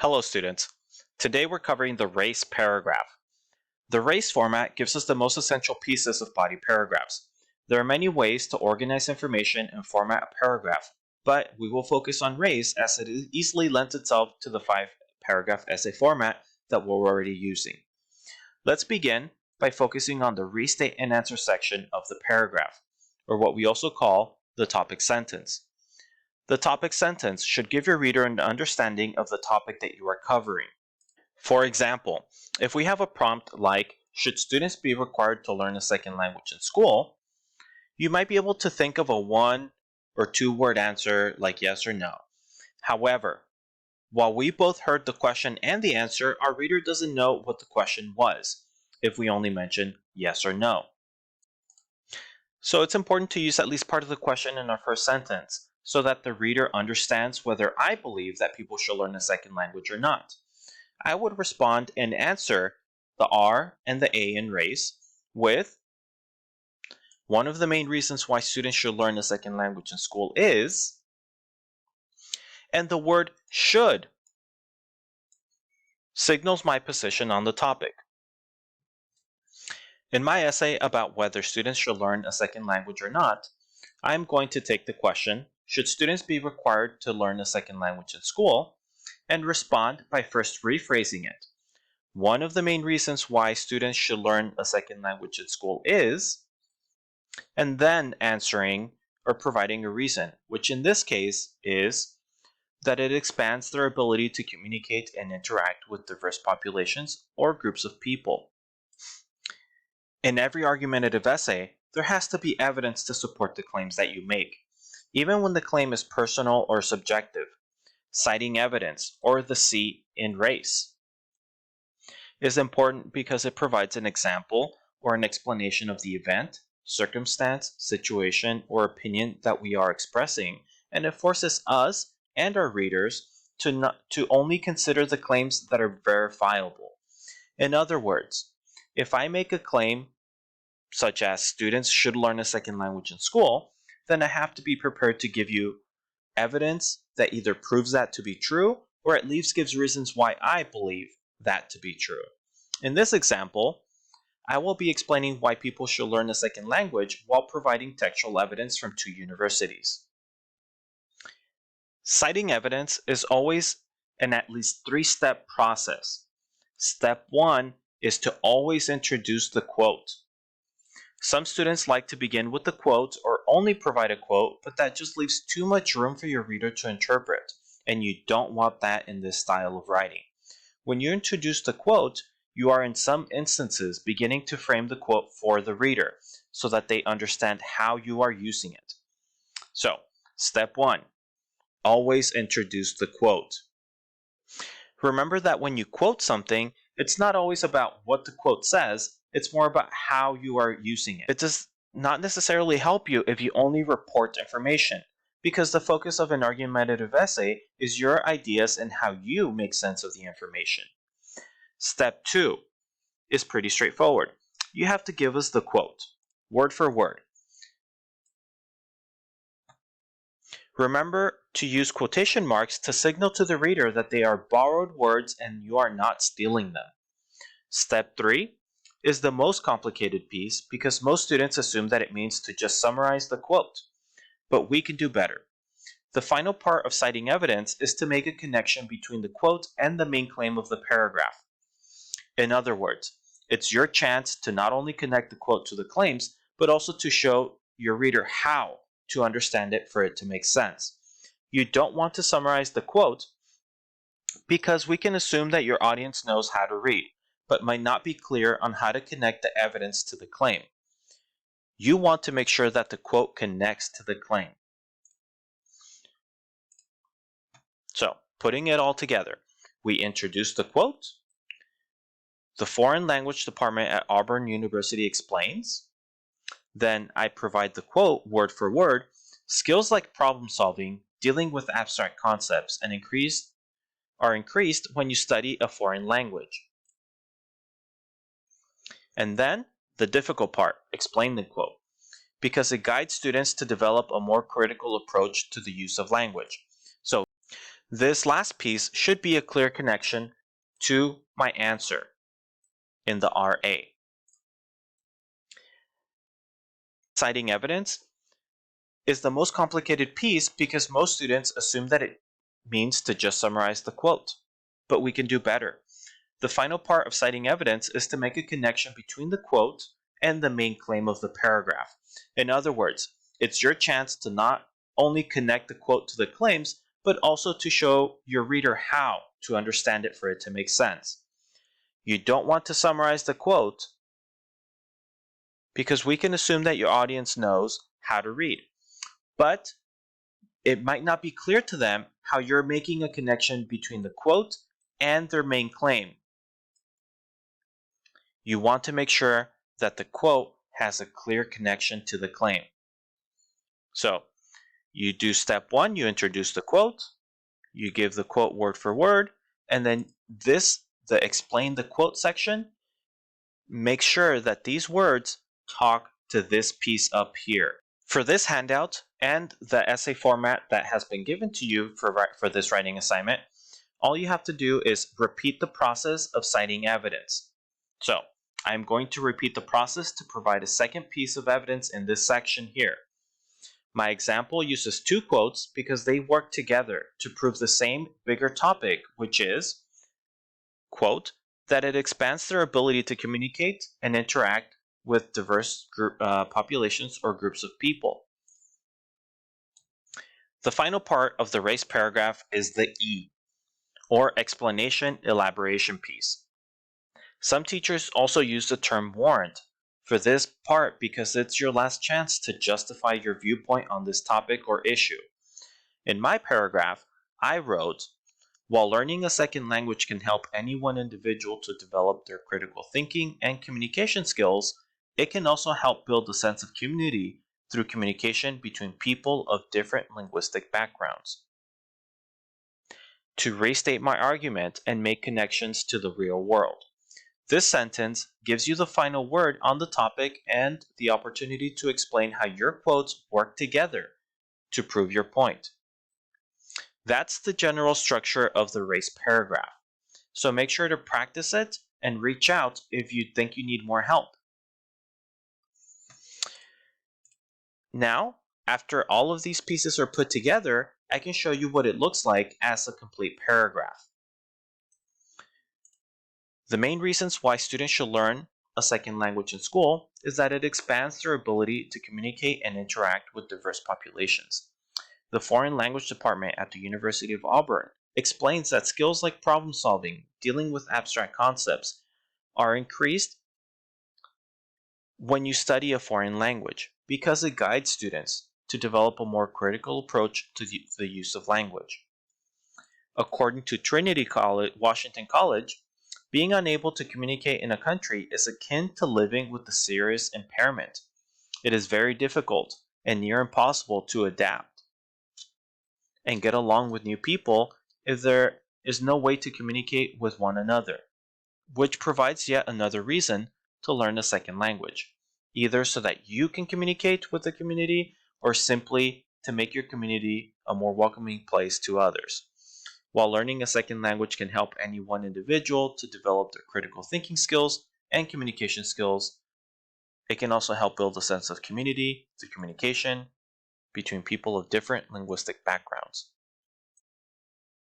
Hello students. Today we're covering the race paragraph. The race format gives us the most essential pieces of body paragraphs. There are many ways to organize information and format a paragraph, but we will focus on race as it easily lends itself to the 5-paragraph essay format that we're already using. Let's begin by focusing on the restate and answer section of the paragraph, or what we also call the topic sentence. The topic sentence should give your reader an understanding of the topic that you are covering. For example, if we have a prompt like, should students be required to learn a second language in school? You might be able to think of a 1 or 2 word answer like yes or no. However, while we both heard the question and the answer, our reader doesn't know what the question was if we only mention yes or no. So it's important to use at least part of the question in our first sentence, so that the reader understands whether I believe that people should learn a second language or not. I would respond and answer the R and the A in race with, one of the main reasons why students should learn a second language in school is, and the word should signals my position on the topic. In my essay about whether students should learn a second language or not, I'm going to take the question, should students be required to learn a second language in school? And respond by first rephrasing it. One of the main reasons why students should learn a second language in school is, and then answering or providing a reason, which in this case is that it expands their ability to communicate and interact with diverse populations or groups of people. In every argumentative essay, there has to be evidence to support the claims that you make, even when the claim is personal or subjective. Citing evidence, or the C in race, is important because it provides an example or an explanation of the event, circumstance, situation, or opinion that we are expressing, and it forces us and our readers to only consider the claims that are verifiable. In other words, if I make a claim such as students should learn a second language in school, then I have to be prepared to give you evidence that either proves that to be true or at least gives reasons why I believe that to be true. In this example, I will be explaining why people should learn a second language while providing textual evidence from 2 universities. Citing evidence is always an at least 3-step process. Step 1 is to always introduce the quote. Some students like to begin with the quote or only provide a quote, but that just leaves too much room for your reader to interpret, and you don't want that in this style of writing. When you introduce the quote, you are in some instances beginning to frame the quote for the reader so that they understand how you are using it. So, step 1, always introduce the quote. Remember that when you quote something, it's not always about what the quote says, it's more about how you are using it. It does not necessarily help you if you only report information, because the focus of an argumentative essay is your ideas and how you make sense of the information. Step 2 is pretty straightforward. You have to give us the quote, word for word. Remember to use quotation marks to signal to the reader that they are borrowed words and you are not stealing them. Step 3 is the most complicated piece because most students assume that it means to just summarize the quote, but we can do better. The final part of citing evidence is to make a connection between the quote and the main claim of the paragraph. In other words, it's your chance to not only connect the quote to the claims, but also to show your reader how to understand it for it to make sense. You don't want to summarize the quote because we can assume that your audience knows how to read, but might not be clear on how to connect the evidence to the claim. You want to make sure that the quote connects to the claim. So, putting it all together, we introduce the quote, the foreign language department at Auburn University explains, then I provide the quote word for word, skills like problem solving, dealing with abstract concepts, and are increased when you study a foreign language. And then, the difficult part, explain the quote, because it guides students to develop a more critical approach to the use of language. So, This last piece should be a clear connection to my answer in the RA. Citing evidence is the most complicated piece because most students assume that it means to just summarize the quote. But we can do better. The final part of citing evidence is to make a connection between the quote and the main claim of the paragraph. In other words, it's your chance to not only connect the quote to the claims, but also to show your reader how to understand it for it to make sense. You don't want to summarize the quote because we can assume that your audience knows how to read. But it might not be clear to them how you're making a connection between the quote and their main claim. You want to make sure that the quote has a clear connection to the claim. So you do step 1, you introduce the quote, you give the quote word for word, and then the explain the quote section, make sure that these words talk to this piece up here. For this handout and the essay format that has been given to you for this writing assignment, all you have to do is repeat the process of citing evidence. So I'm going to repeat the process to provide a second piece of evidence in this section here. My example uses 2 quotes because they work together to prove the same bigger topic, which is, quote, that it expands their ability to communicate and interact with diverse populations or groups of people. The final part of the race paragraph is the E, or explanation elaboration piece. Some teachers also use the term warrant for this part because it's your last chance to justify your viewpoint on this topic or issue. In my paragraph, I wrote, while learning a second language can help any one individual to develop their critical thinking and communication skills, it can also help build a sense of community through communication between people of different linguistic backgrounds. To restate my argument and make connections to the real world. This sentence gives you the final word on the topic and the opportunity to explain how your quotes work together to prove your point. That's the general structure of the race paragraph. So make sure to practice it and reach out if you think you need more help. Now, after all of these pieces are put together, I can show you what it looks like as a complete paragraph. The main reasons why students should learn a second language in school is that it expands their ability to communicate and interact with diverse populations. The Foreign Language Department at the University of Auburn explains that skills like problem solving, dealing with abstract concepts, are increased when you study a foreign language because it guides students to develop a more critical approach to the use of language. According to Trinity College, Washington College, being unable to communicate in a country is akin to living with a serious impairment. It is very difficult and near impossible to adapt and get along with new people if there is no way to communicate with one another, which provides yet another reason to learn a second language, either so that you can communicate with the community or simply to make your community a more welcoming place to others. While learning a second language can help any one individual to develop their critical thinking skills and communication skills, it can also help build a sense of community through communication between people of different linguistic backgrounds.